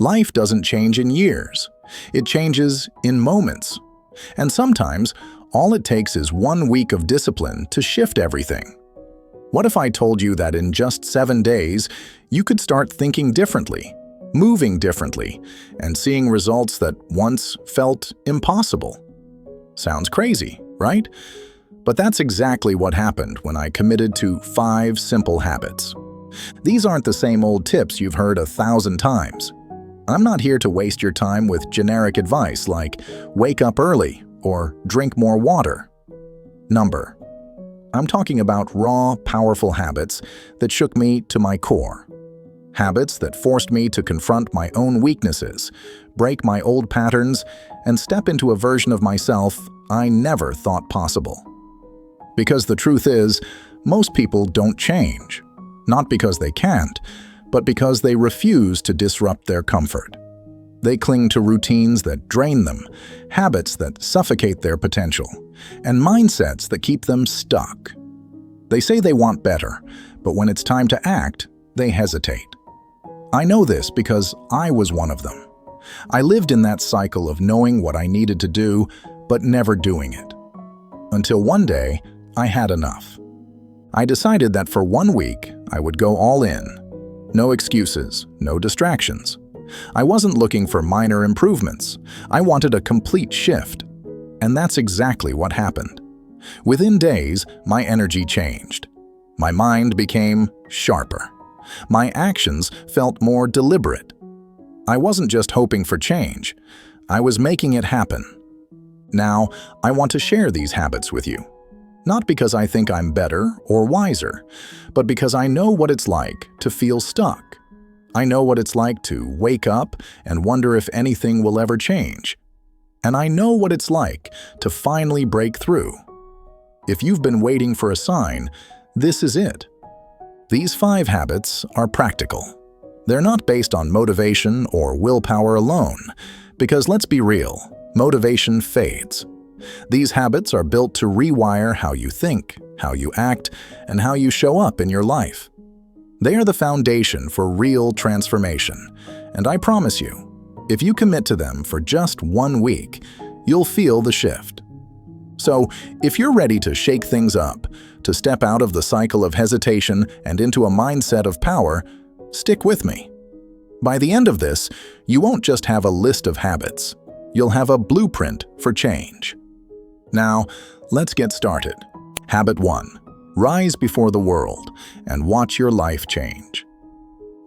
Life doesn't change in years. It changes in moments. And sometimes, all it takes is 1 week of discipline to shift everything. What if I told you that in just 7 days, you could start thinking differently, moving differently, and seeing results that once felt impossible? Sounds crazy, right? But that's exactly what happened when I committed to 5 simple habits. These aren't the same old tips you've heard 1,000 times. I'm not here to waste your time with generic advice like wake up early or drink more water. I'm talking about raw, powerful habits that shook me to my core. Habits that forced me to confront my own weaknesses, break my old patterns, and step into a version of myself I never thought possible. Because the truth is, most people don't change. Not because they can't, but because they refuse to disrupt their comfort. They cling to routines that drain them, habits that suffocate their potential, and mindsets that keep them stuck. They say they want better, but when it's time to act, they hesitate. I know this because I was one of them. I lived in that cycle of knowing what I needed to do, but never doing it. Until one day, I had enough. I decided that for 1 week, I would go all in. No excuses, no distractions. I wasn't looking for minor improvements. I wanted a complete shift. And that's exactly what happened. Within days, my energy changed. My mind became sharper. My actions felt more deliberate. I wasn't just hoping for change. I was making it happen. Now, I want to share these habits with you. Not because I think I'm better or wiser, but because I know what it's like to feel stuck. I know what it's like to wake up and wonder if anything will ever change. And I know what it's like to finally break through. If you've been waiting for a sign, this is it. These 5 habits are practical. They're not based on motivation or willpower alone, because let's be real, motivation fades. These habits are built to rewire how you think, how you act, and how you show up in your life. They are the foundation for real transformation, and I promise you, if you commit to them for just 1 week, you'll feel the shift. So, if you're ready to shake things up, to step out of the cycle of hesitation and into a mindset of power, stick with me. By the end of this, you won't just have a list of habits. You'll have a blueprint for change. Now, let's get started. Habit 1. Rise before the world and watch your life change.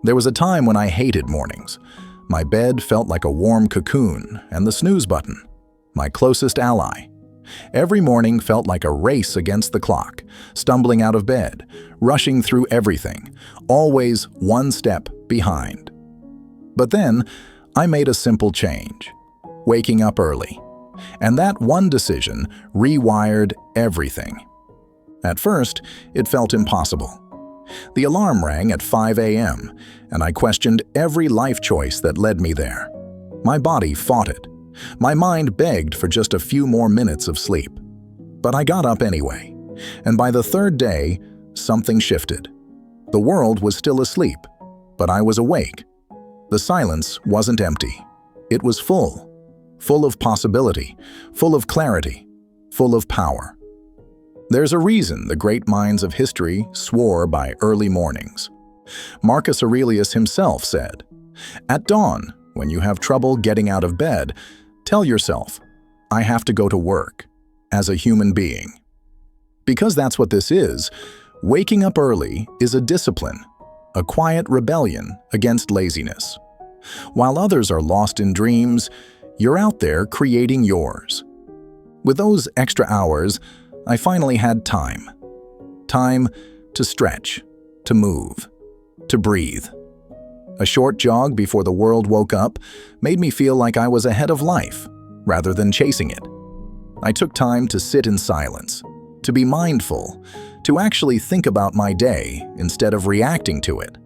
There was a time when I hated mornings. My bed felt like a warm cocoon, and the snooze button, my closest ally. Every morning felt like a race against the clock, stumbling out of bed, rushing through everything, always one step behind. But then, I made a simple change, waking up early. And that one decision rewired everything. At first, it felt impossible. The alarm rang at 5 a.m., and I questioned every life choice that led me there. My body fought it. My mind begged for just a few more minutes of sleep. But I got up anyway, and by the 3rd day, something shifted. The world was still asleep, but I was awake. The silence wasn't empty. It was full of possibility, full of clarity, full of power. There's a reason the great minds of history swore by early mornings. Marcus Aurelius himself said, "At dawn, when you have trouble getting out of bed, tell yourself, I have to go to work, as a human being." Because that's what this is, waking up early is a discipline, a quiet rebellion against laziness. While others are lost in dreams, you're out there creating yours. With those extra hours, I finally had time. Time to stretch, to move, to breathe. A short jog before the world woke up made me feel like I was ahead of life, rather than chasing it. I took time to sit in silence, to be mindful, to actually think about my day instead of reacting to it.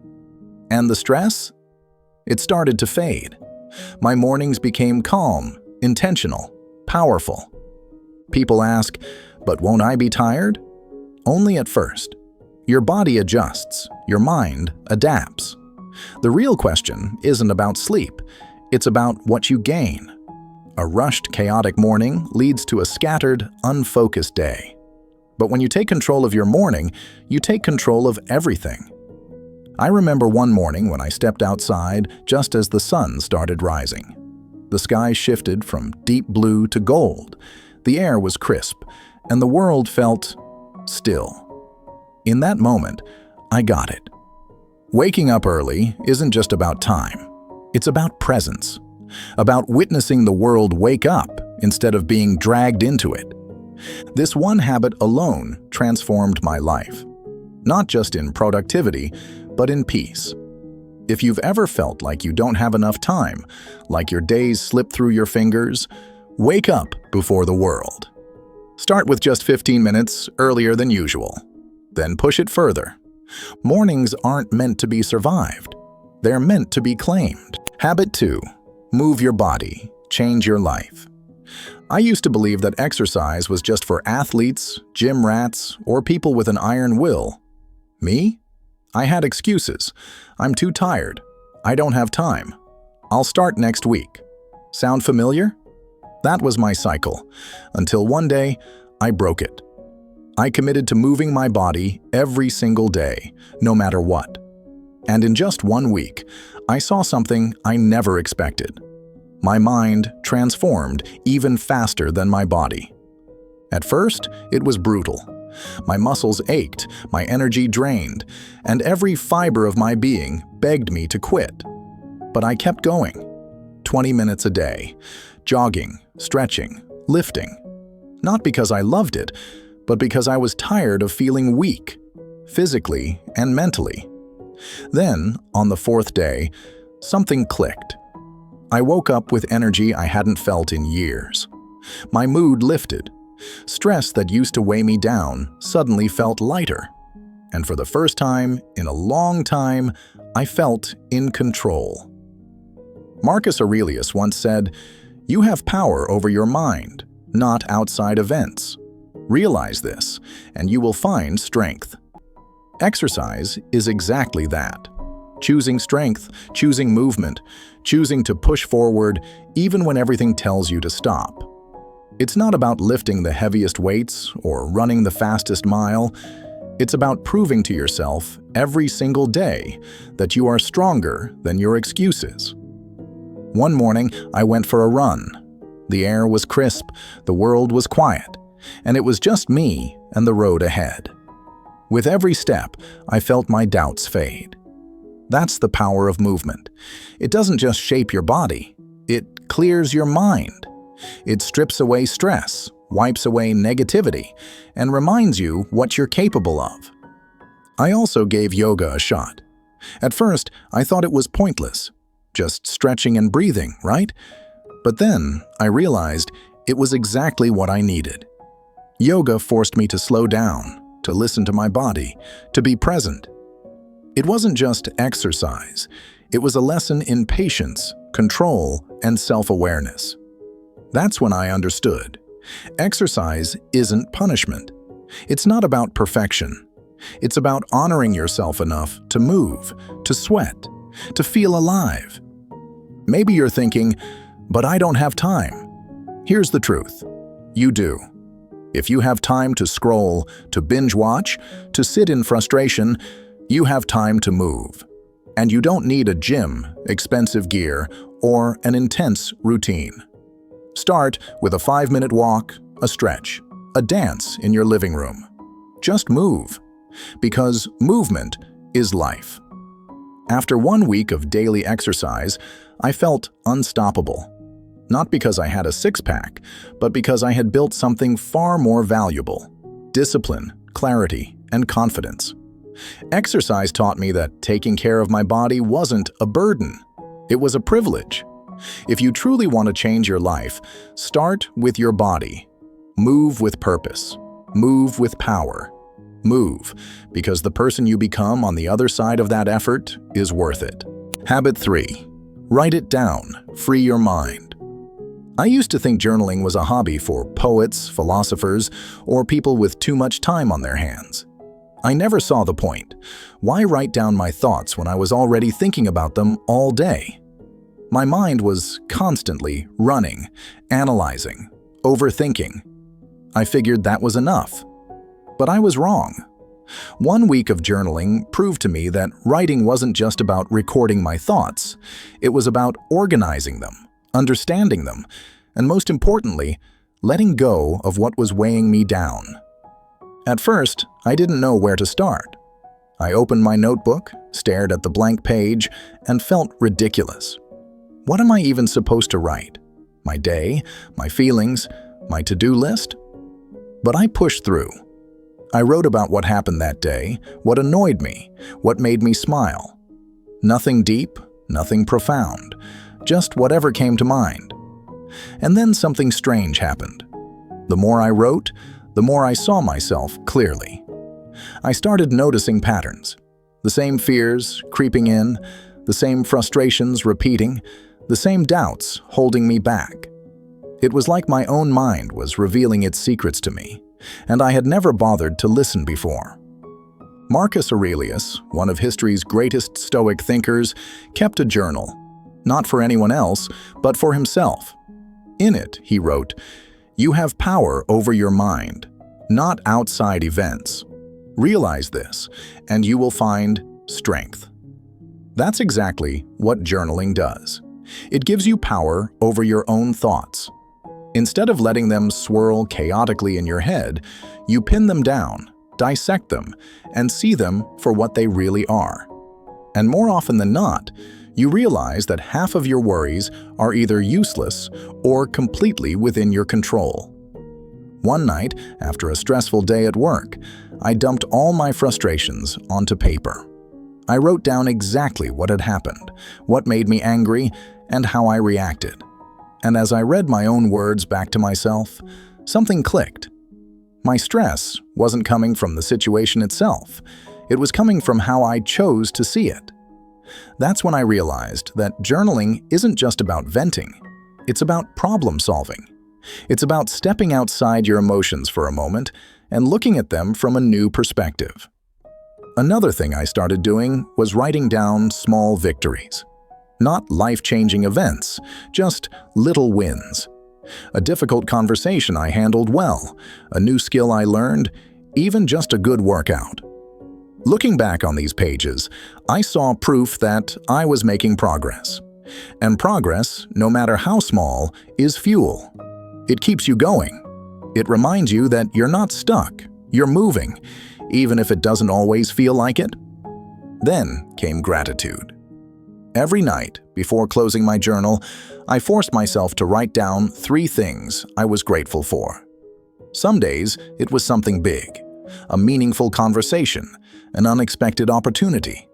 And the stress? It started to fade. My mornings became calm, intentional, powerful. People ask, but won't I be tired? Only at first. Your body adjusts, your mind adapts. The real question isn't about sleep, it's about what you gain. A rushed, chaotic morning leads to a scattered, unfocused day. But when you take control of your morning, you take control of everything. I remember one morning when I stepped outside just as the sun started rising. The sky shifted from deep blue to gold, the air was crisp, and the world felt still. In that moment, I got it. Waking up early isn't just about time. It's about presence, about witnessing the world wake up instead of being dragged into it. This one habit alone transformed my life, not just in productivity, but in peace. If you've ever felt like you don't have enough time, like your days slip through your fingers, wake up before the world. Start with just 15 minutes earlier than usual. Then push it further. Mornings aren't meant to be survived. They're meant to be claimed. Habit 2. Move your body. Change your life. I used to believe that exercise was just for athletes, gym rats, or people with an iron will. Me? I had excuses. I'm too tired. I don't have time. I'll start next week. Sound familiar? That was my cycle, until one day, I broke it. I committed to moving my body every single day, no matter what. And in just 1 week, I saw something I never expected. My mind transformed even faster than my body. At first, it was brutal. My muscles ached, my energy drained, and every fiber of my being begged me to quit. But I kept going. 20 minutes a day, jogging, stretching, lifting. Not because I loved it, but because I was tired of feeling weak, physically and mentally. Then, on the 4th day, something clicked. I woke up with energy I hadn't felt in years. My mood lifted. Stress that used to weigh me down suddenly felt lighter. And for the first time in a long time, I felt in control. Marcus Aurelius once said, "You have power over your mind, not outside events. Realize this, and you will find strength." Exercise is exactly that. Choosing strength, choosing movement, choosing to push forward even when everything tells you to stop. It's not about lifting the heaviest weights or running the fastest mile. It's about proving to yourself every single day that you are stronger than your excuses. One morning, I went for a run. The air was crisp, the world was quiet, and it was just me and the road ahead. With every step, I felt my doubts fade. That's the power of movement. It doesn't just shape your body, it clears your mind. It strips away stress, wipes away negativity, and reminds you what you're capable of. I also gave yoga a shot. At first, I thought it was pointless, just stretching and breathing, right? But then I realized it was exactly what I needed. Yoga forced me to slow down, to listen to my body, to be present. It wasn't just exercise. It was a lesson in patience, control, and self-awareness. That's when I understood. Exercise isn't punishment. It's not about perfection. It's about honoring yourself enough to move, to sweat, to feel alive. Maybe you're thinking, but I don't have time. Here's the truth. You do. If you have time to scroll, to binge watch, to sit in frustration, you have time to move. And you don't need a gym, expensive gear, or an intense routine. Start with a 5-minute walk, a stretch, a dance in your living room. Just move, because movement is life. After 1 week of daily exercise, I felt unstoppable. Not because I had a six-pack, but because I had built something far more valuable: discipline, clarity, and confidence. Exercise taught me that taking care of my body wasn't a burden. It was a privilege. If you truly want to change your life, start with your body. Move with purpose. Move with power. Move, because the person you become on the other side of that effort is worth it. Habit 3. Write it down. Free your mind. I used to think journaling was a hobby for poets, philosophers, or people with too much time on their hands. I never saw the point. Why write down my thoughts when I was already thinking about them all day? My mind was constantly running, analyzing, overthinking. I figured that was enough. But I was wrong. 1 week of journaling proved to me that writing wasn't just about recording my thoughts. It was about organizing them, understanding them, and most importantly, letting go of what was weighing me down. At first, I didn't know where to start. I opened my notebook, stared at the blank page, and felt ridiculous. What am I even supposed to write? My day, my feelings, my to-do list? But I pushed through. I wrote about what happened that day, what annoyed me, what made me smile. Nothing deep, nothing profound, just whatever came to mind. And then something strange happened. The more I wrote, the more I saw myself clearly. I started noticing patterns. The same fears creeping in, the same frustrations repeating, the same doubts holding me back. It was like my own mind was revealing its secrets to me, and I had never bothered to listen before. Marcus Aurelius, one of history's greatest Stoic thinkers, kept a journal, not for anyone else, but for himself. In it, he wrote, "You have power over your mind, not outside events. Realize this, and you will find strength." That's exactly what journaling does. It gives you power over your own thoughts. Instead of letting them swirl chaotically in your head, you pin them down, dissect them, and see them for what they really are. And more often than not, you realize that half of your worries are either useless or completely within your control. One night, after a stressful day at work, I dumped all my frustrations onto paper. I wrote down exactly what had happened, what made me angry, and how I reacted. And as I read my own words back to myself, something clicked. My stress wasn't coming from the situation itself. It was coming from how I chose to see it. That's when I realized that journaling isn't just about venting. It's about problem solving. It's about stepping outside your emotions for a moment and looking at them from a new perspective. Another thing I started doing was writing down small victories. Not life-changing events, just little wins. A difficult conversation I handled well, a new skill I learned, even just a good workout. Looking back on these pages, I saw proof that I was making progress. And progress, no matter how small, is fuel. It keeps you going. It reminds you that you're not stuck, you're moving, even if it doesn't always feel like it. Then came gratitude. Every night, before closing my journal, I forced myself to write down 3 things I was grateful for. Some days, it was something big, a meaningful conversation, an unexpected opportunity.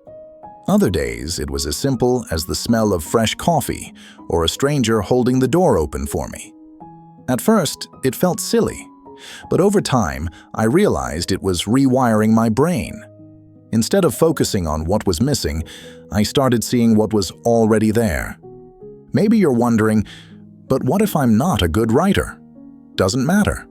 Other days, it was as simple as the smell of fresh coffee or a stranger holding the door open for me. At first, it felt silly, but over time, I realized it was rewiring my brain. Instead of focusing on what was missing, I started seeing what was already there. Maybe you're wondering, but what if I'm not a good writer? Doesn't matter.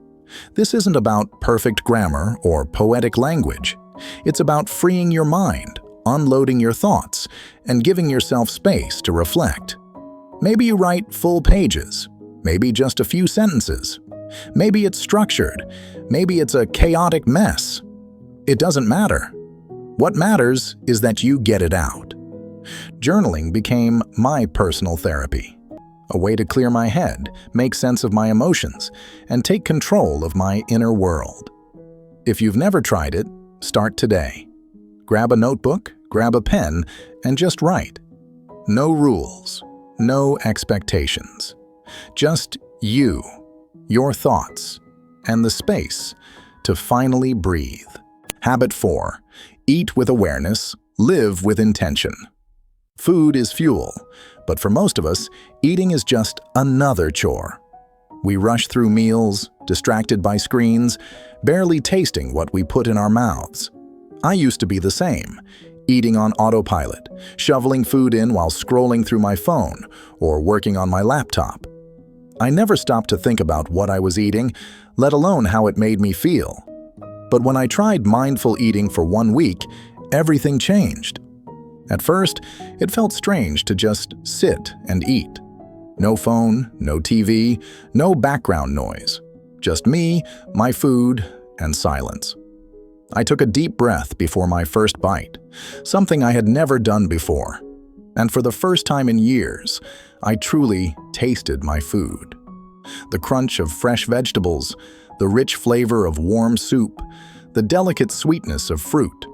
This isn't about perfect grammar or poetic language. It's about freeing your mind, unloading your thoughts, and giving yourself space to reflect. Maybe you write full pages, maybe just a few sentences. Maybe it's structured, maybe it's a chaotic mess. It doesn't matter. What matters is that you get it out. Journaling became my personal therapy, a way to clear my head, make sense of my emotions, and take control of my inner world. If you've never tried it, start today. Grab a notebook, grab a pen, and just write. No rules, no expectations. Just you, your thoughts, and the space to finally breathe. Habit 4. Eat with awareness, live with intention. Food is fuel, but for most of us, eating is just another chore. We rush through meals, distracted by screens, barely tasting what we put in our mouths. I used to be the same, eating on autopilot, shoveling food in while scrolling through my phone or working on my laptop. I never stopped to think about what I was eating, let alone how it made me feel. But when I tried mindful eating for 1 week, everything changed. At first, it felt strange to just sit and eat. No phone, no TV, no background noise. Just me, my food, and silence. I took a deep breath before my first bite, something I had never done before. And for the first time in years, I truly tasted my food. The crunch of fresh vegetables, the rich flavor of warm soup, the delicate sweetness of fruit.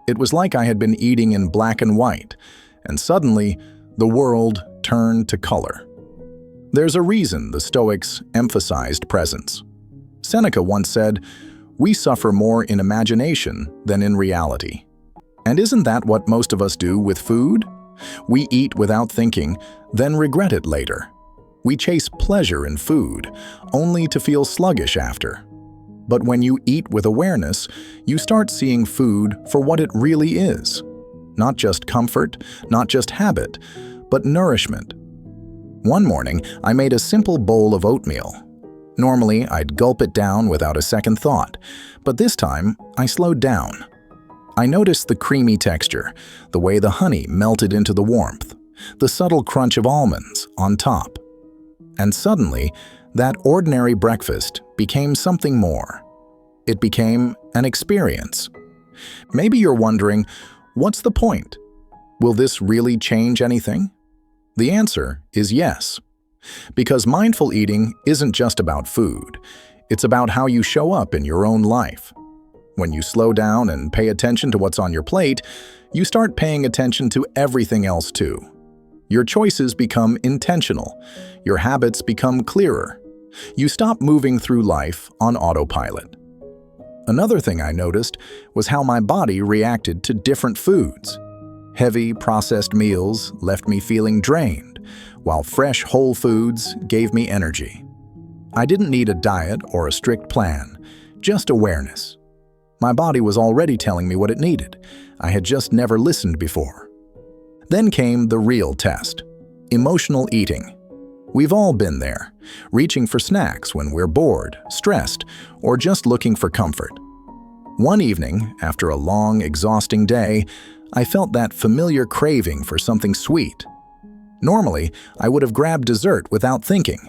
It was like I had been eating in black and white, and suddenly, the world turned to color. There's a reason the Stoics emphasized presence. Seneca once said, "We suffer more in imagination than in reality." And isn't that what most of us do with food? We eat without thinking, then regret it later. We chase pleasure in food, only to feel sluggish after. But when you eat with awareness, you start seeing food for what it really is. Not just comfort, not just habit, but nourishment. One morning, I made a simple bowl of oatmeal. Normally, I'd gulp it down without a second thought, but this time, I slowed down. I noticed the creamy texture, the way the honey melted into the warmth, the subtle crunch of almonds on top. And suddenly, that ordinary breakfast became something more. It became an experience. Maybe you're wondering, what's the point? Will this really change anything? The answer is yes. Because mindful eating isn't just about food. It's about how you show up in your own life. When you slow down and pay attention to what's on your plate, you start paying attention to everything else too. Your choices become intentional. Your habits become clearer. You stop moving through life on autopilot. Another thing I noticed was how my body reacted to different foods. Heavy, processed meals left me feeling drained, while fresh, whole foods gave me energy. I didn't need a diet or a strict plan, just awareness. My body was already telling me what it needed. I had just never listened before. Then came the real test: emotional eating. We've all been there, reaching for snacks when we're bored, stressed, or just looking for comfort. One evening, after a long, exhausting day, I felt that familiar craving for something sweet. Normally, I would have grabbed dessert without thinking.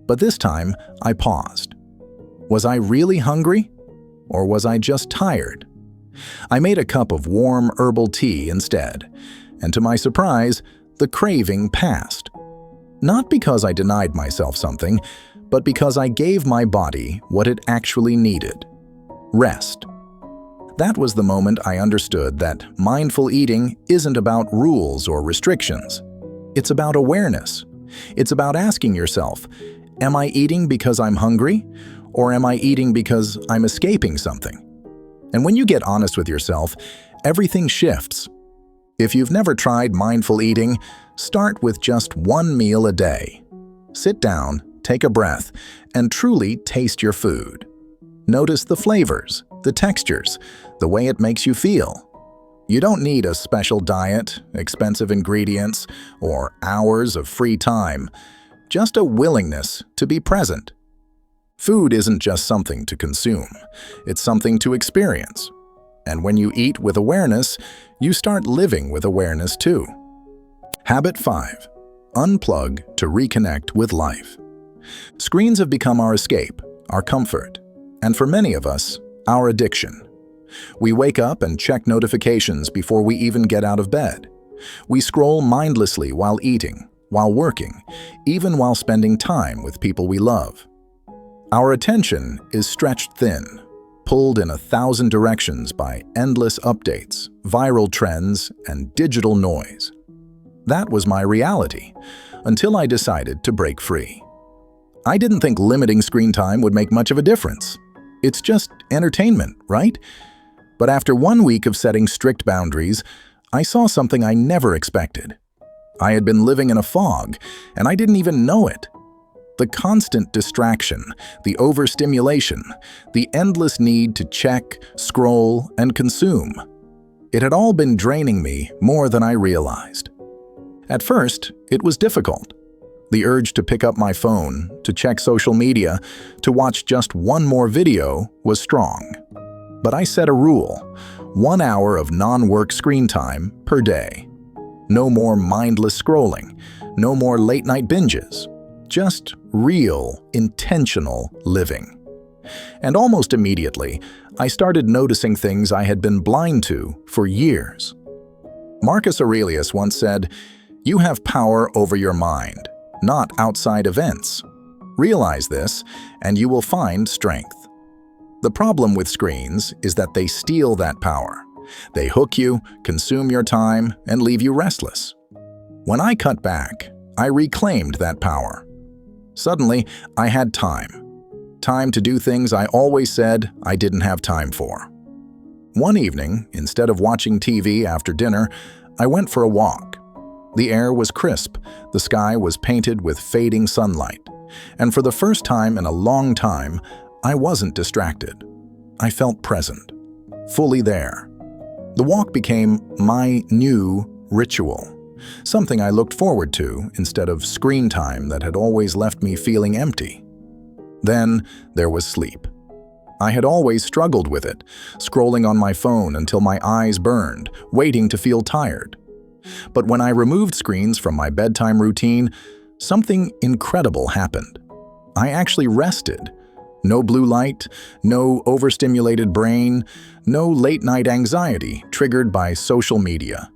But this time, I paused. Was I really hungry? Or was I just tired? I made a cup of warm herbal tea instead, and to my surprise, the craving passed. Not because I denied myself something, but because I gave my body what it actually needed: rest. That was the moment I understood that mindful eating isn't about rules or restrictions. It's about awareness. It's about asking yourself, am I eating because I'm hungry? Or am I eating because I'm escaping something? And when you get honest with yourself, everything shifts. If you've never tried mindful eating, start with just one meal a day. Sit down, take a breath, and truly taste your food. Notice the flavors, the textures, the way it makes you feel. You don't need a special diet, expensive ingredients, or hours of free time. Just a willingness to be present. Food isn't just something to consume, it's something to experience. And when you eat with awareness, you start living with awareness too. Habit 5. Unplug to reconnect with life. Screens have become our escape, our comfort, and for many of us, our addiction. We wake up and check notifications before we even get out of bed. We scroll mindlessly while eating, while working, even while spending time with people we love. Our attention is stretched thin, pulled in 1,000 directions by endless updates, viral trends, and digital noise. That was my reality, until I decided to break free. I didn't think limiting screen time would make much of a difference. It's just entertainment, right? But after 1 week of setting strict boundaries, I saw something I never expected. I had been living in a fog, and I didn't even know it. The constant distraction, the overstimulation, the endless need to check, scroll, and consume. It had all been draining me more than I realized. At first, it was difficult. The urge to pick up my phone, to check social media, to watch just one more video was strong. But I set a rule: 1 hour of non-work screen time per day. No more mindless scrolling, no more late-night binges. Just real, intentional living. And almost immediately, I started noticing things I had been blind to for years. Marcus Aurelius once said, "You have power over your mind, not outside events. Realize this, and you will find strength." The problem with screens is that they steal that power. They hook you, consume your time, and leave you restless. When I cut back, I reclaimed that power. Suddenly, I had time. Time to do things I always said I didn't have time for. One evening, instead of watching TV after dinner, I went for a walk. The air was crisp, the sky was painted with fading sunlight, and for the first time in a long time, I wasn't distracted. I felt present, fully there. The walk became my new ritual, something I looked forward to instead of screen time that had always left me feeling empty. Then there was sleep. I had always struggled with it, scrolling on my phone until my eyes burned, waiting to feel tired. But when I removed screens from my bedtime routine, something incredible happened. I actually rested. No blue light, no overstimulated brain, no late-night anxiety triggered by social media.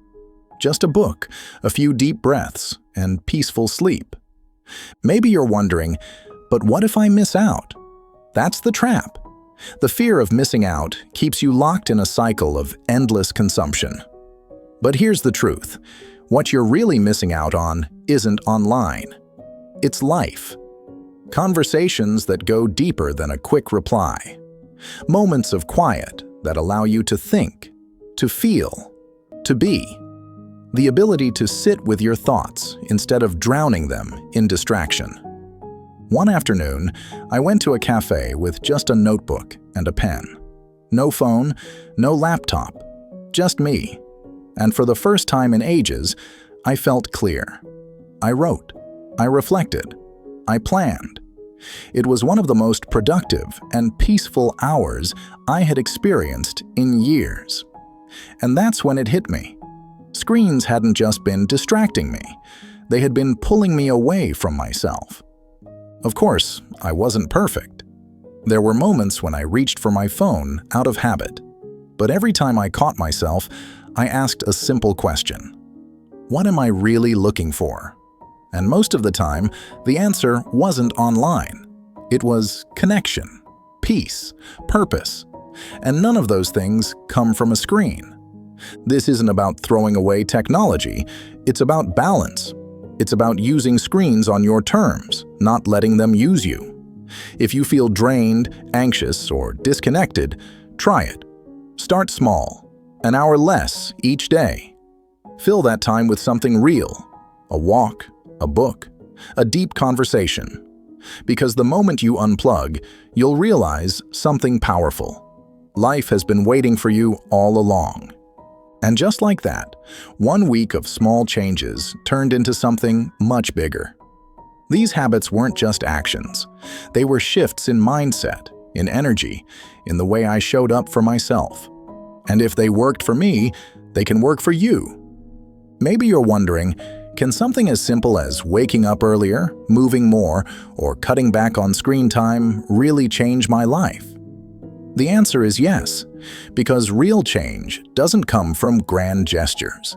Just a book, a few deep breaths, and peaceful sleep. Maybe you're wondering, but what if I miss out? That's the trap. The fear of missing out keeps you locked in a cycle of endless consumption. But here's the truth. What you're really missing out on isn't online. It's life. Conversations that go deeper than a quick reply. Moments of quiet that allow you to think, to feel, to be. The ability to sit with your thoughts instead of drowning them in distraction. One afternoon, I went to a cafe with just a notebook and a pen. No phone, no laptop, just me. And for the first time in ages, I felt clear. I wrote. I reflected. I planned. It was one of the most productive and peaceful hours I had experienced in years. And that's when it hit me. Screens hadn't just been distracting me. They had been pulling me away from myself. Of course, I wasn't perfect. There were moments when I reached for my phone out of habit. But every time I caught myself, I asked a simple question. What am I really looking for? And most of the time, the answer wasn't online. It was connection, peace, purpose. And none of those things come from a screen. This isn't about throwing away technology. It's about balance. It's about using screens on your terms, not letting them use you. If you feel drained, anxious, or disconnected, try it. Start small, an hour less each day. Fill that time with something real, a walk, a book, a deep conversation. Because the moment you unplug, you'll realize something powerful. Life has been waiting for you all along. And just like that, 1 week of small changes turned into something much bigger. These habits weren't just actions. They were shifts in mindset, in energy, in the way I showed up for myself. And if they worked for me, they can work for you. Maybe you're wondering, can something as simple as waking up earlier, moving more, or cutting back on screen time really change my life? The answer is yes, because real change doesn't come from grand gestures.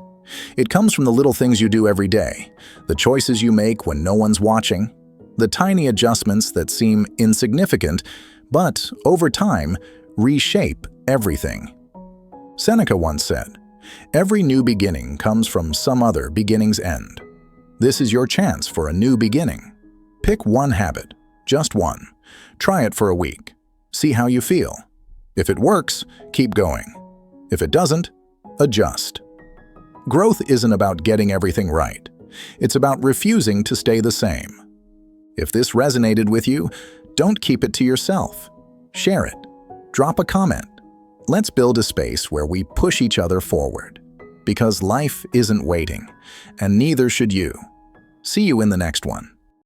It comes from the little things you do every day, the choices you make when no one's watching, the tiny adjustments that seem insignificant, but over time, reshape everything. Seneca once said, "Every new beginning comes from some other beginning's end." This is your chance for a new beginning. Pick one habit, just one. Try it for a week. See how you feel. If it works, keep going. If it doesn't, adjust. Growth isn't about getting everything right. It's about refusing to stay the same. If this resonated with you, don't keep it to yourself. Share it. Drop a comment. Let's build a space where we push each other forward. Because life isn't waiting, and neither should you. See you in the next one.